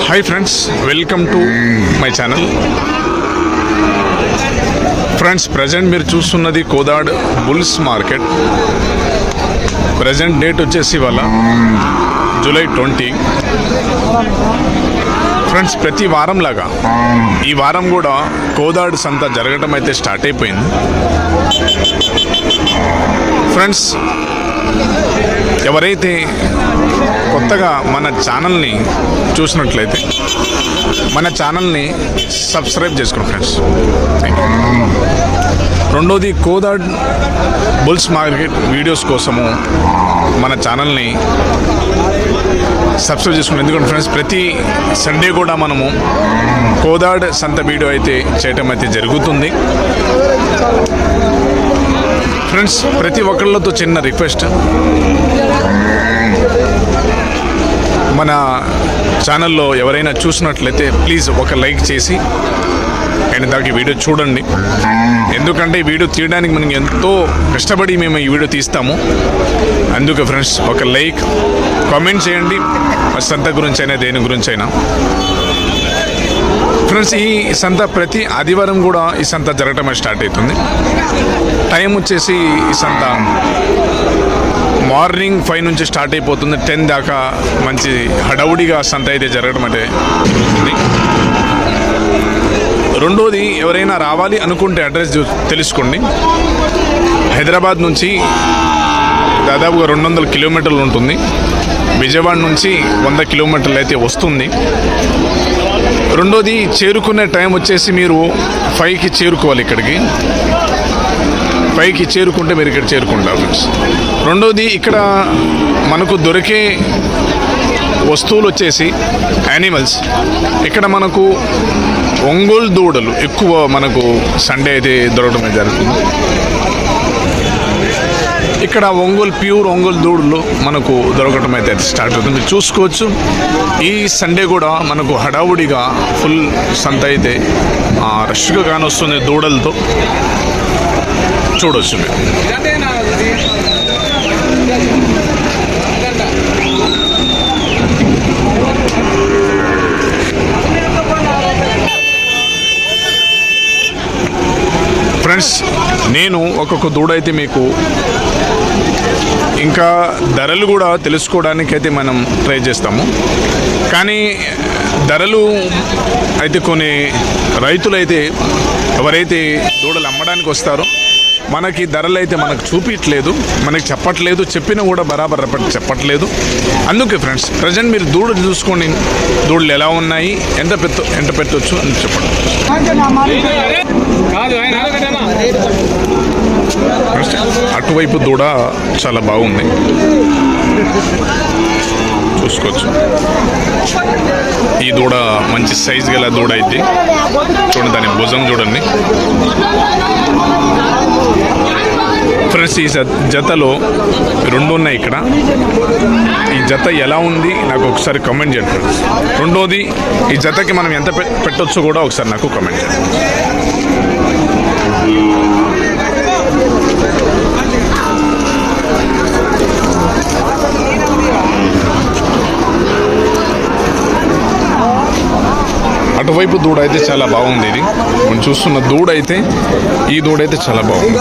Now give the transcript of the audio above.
Hi friends, welcome to my channel. Friends, present మీరు చూస్తున్నది Kodad bulls market. Present date వచ్చేసి ఇవాళ జూలై 20. ఫ్రెండ్స్, ప్రతి వారం లాగా ఈ వారం కూడా కోదాడ్ సంత జరగటం అయితే స్టార్ట్ అయిపోయింది. ఫ్రెండ్స్, ఎవరైతే కొత్తగా మన ఛానల్ని చూసినట్లయితే మన ఛానల్ని సబ్స్క్రైబ్ చేసుకోండి ఫ్రెండ్స్. Thank you. రెండోది, కోదాడ్ బుల్స్ మార్కెట్ వీడియోస్ కోసము మన ఛానల్ని సబ్స్క్రైబ్ చేసుకోండి. ఎందుకంటే ఫ్రెండ్స్, ప్రతి సండే కూడా మనము కోదాడ్ సంత వీడియో అయితే చేయటం అయితే జరుగుతుంది. ఫ్రెండ్స్, ప్రతి ఒక్కళ్ళతో చిన్న రిక్వెస్ట్, మన ఛానల్లో ఎవరైనా చూసినట్లయితే ప్లీజ్ ఒక లైక్ చేసి అండ్ దానికి వీడియో చూడండి. ఎందుకంటే ఈ వీడియో తీయడానికి మనం ఎంతో కష్టపడి మేము ఈ వీడియో తీస్తాము. అందుకే ఫ్రెండ్స్, ఒక లైక్, కామెంట్ చేయండి, సంత గురించి అయినా దేని గురించి అయినా. ఫ్రెండ్స్, ఈ సంత ప్రతి ఆదివారం కూడా ఈ సంత జరగటం స్టార్ట్ అవుతుంది. టైం వచ్చేసి ఈ సంత మార్నింగ్ 5 నుంచి స్టార్ట్ అయిపోతుంది. 10 దాకా మంచి హడావుడిగా సంత అయితే జరగడం అంటే జరుగుతుంది. రెండోది, ఎవరైనా రావాలి అనుకుంటే అడ్రస్ తెలుసుకోండి. హైదరాబాద్ నుంచి దాదాపుగా 200 కిలోమీటర్లు ఉంటుంది. విజయవాడ నుంచి 100 కిలోమీటర్లు అయితే వస్తుంది. రెండోది, చేరుకునే టైం వచ్చేసి మీరు 5కి చేరుకోవాలి. ఇక్కడికి 5కి చేరుకుంటే మీరు ఇక్కడ చేరుకుంటారు ఫ్రెండ్స్. రెండోది, ఇక్కడ మనకు దొరికే వస్తువులు వచ్చేసి యానిమల్స్. ఇక్కడ మనకు ఒంగోలు దూడలు ఎక్కువ మనకు సండే అయితే దొరకడం జరుగుతుంది. ఇక్కడ ప్యూర్ ఒంగోలు దూడలు మనకు దొరకటం అయితే స్టార్ట్ అవుతుంది. చూసుకోవచ్చు, ఈ సండే కూడా మనకు హడావుడిగా ఫుల్ సంత అయితే రష్గా కానొస్తుంది దూడలతో. చూడవచ్చు మీరు. ఫ్రెండ్స్, నేను ఒక్కొక్క దూడ అయితే మీకు ఇంకా ధరలు కూడా తెలుసుకోవడానికైతే మనం ట్రై చేస్తాము. కానీ ధరలు అయితే కొన్ని రైతులైతే ఎవరైతే దూడలు అమ్మడానికి వస్తారో మనకి ధరలు అయితే మనకు చూపించట్లేదు, మనకి చెప్పట్లేదు, చెప్పినా కూడా బరాబర్ చెప్పట్లేదు. అందుకే ఫ్రెండ్స్, ప్రజెంట్ మీరు దూడలు చూసుకోండి, దూడలు ఎలా ఉన్నాయి, ఎంత పెట్టవచ్చు అని చెప్పండి. అటువైపు దూడ చాలా బాగుంది, చూసుకోవచ్చు. ఈ దూడ మంచి సైజు గల దూడ అయితే చూడండి, దాని భుజం చూడండి ఫ్రెండ్స్. ఈ జతలో 2 ఉన్నాయి ఇక్కడ. ఈ జత ఎలా ఉంది నాకు ఒకసారి కామెంట్ చేయండి ఫ్రెండ్స్. రెండోది, ఈ జతకి మనం ఎంత పెట్టొచ్చో కూడా ఒకసారి నాకు కామెంట్ చేయండి. అటువైపు దూడ అయితే చాలా బాగుంది. ఇది మనం చూస్తున్న దూడ అయితే, ఈ దూడ అయితే చాలా బాగుంది.